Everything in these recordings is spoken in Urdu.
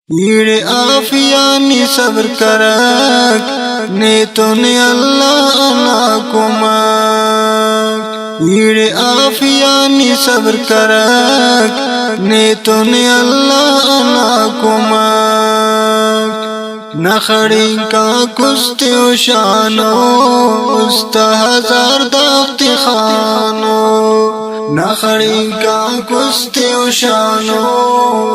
ایڑے آفیانی صبر کرک نیتونی اللہ انا کمک ایڑے آفیانی صبر کرک نیتونی اللہ انا کمک نخڑی کا کستی و شانو استا ہزار داختی خانو نخڑی کا کستی و شانو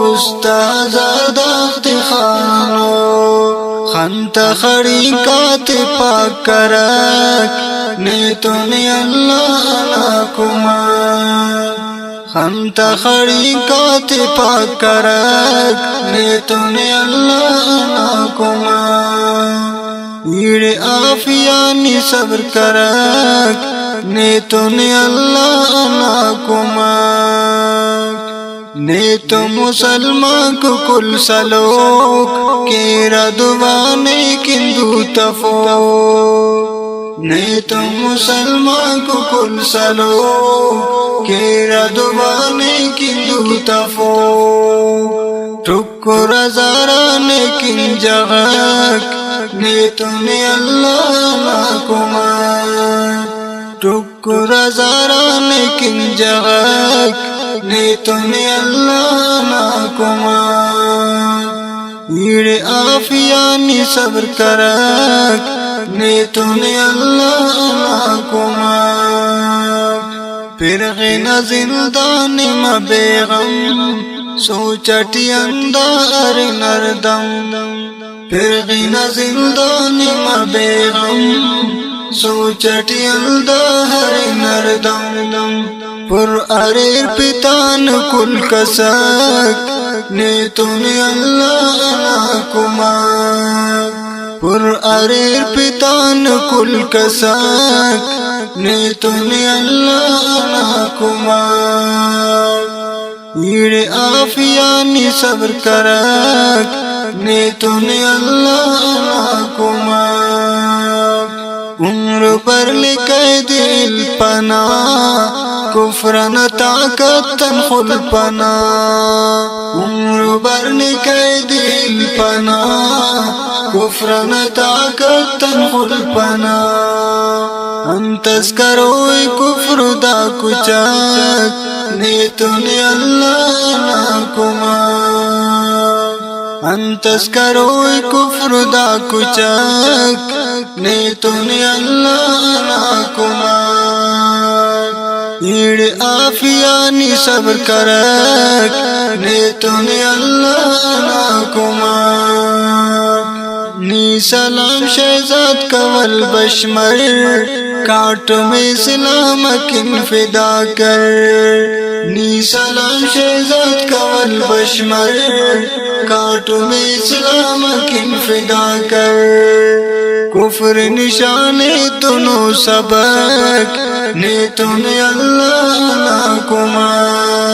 استا ہزار داختی خانو خنت خڑی کا پاک کرک نیتونی اللہ ناکمک خنت خڑی کا پاک کرک نیتونی اللہ ناکمک ایڑے آفیانی صبر کرک نیتونی اللہ ناکمک نیتو مسلمان کو کل سلوک کیرا دوانے کندو تفوک نیتو مسلمان کو کل سلوک کیرا دوانے کندو تفوک ٹکو رزارانے کن جغک نیتونی اللہ ناکمک ٹکو رزارانے کن جغک نیتونی اللہ ناکمک ایڑے آفیانی صبر کرک نیتونی اللہ ناکمک پرغین زندان مبیغم سوچٹی اندار نردم پرغین زندان مبیغم سوچٹی اندار نردم پر اریر پتان کل کسک نیتونی اللہ ناکمک پر اریر پتان کل کسک نیتونی اللہ ناکمک ایڑے آفیانی صبر کرک نیتونی اللہ ناکمک عمر پر لکے دل پنا کفرن طاقت تنخل پنا عمر پر لکے دل پنا کفرن طاقت تنخل پنا انتس کروئی کفر دا کچک نیتونی اللہ ناکمک انتس کروئی کفر دا کچک نیتونی اللہ ناکمک ایڑے آفیانی صبر کرک نیتونی اللہ ناکمک نی سلام شہزاد کول بشمر کاٹ میں اسلام کن فدا کر نی سلام شہزاد کول بشمر کاٹ میں اسلام کن فدا کر کفر نشانے تنو سبک نیتونی اللہ ناکمک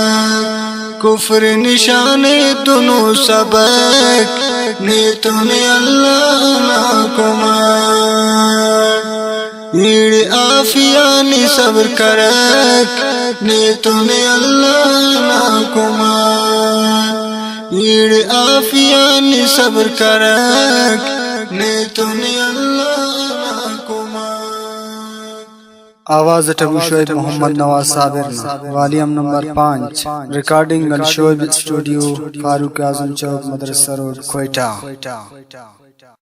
کفر نشانے تنو سبک نیتونی اللہ ناکمک ایڑے آفیانی صبر کرک نیتونی اللہ ناکمک ایڑے آفیانی صبر کرک نیتونی اللہ ناکمک آواز ٹبو شعیب محمد نواز صابر والیوم نمبر 5 ریکارڈنگ الشعیب اسٹوڈیو فاروق اعظم چوک مدرسہ روڈ کوئٹہ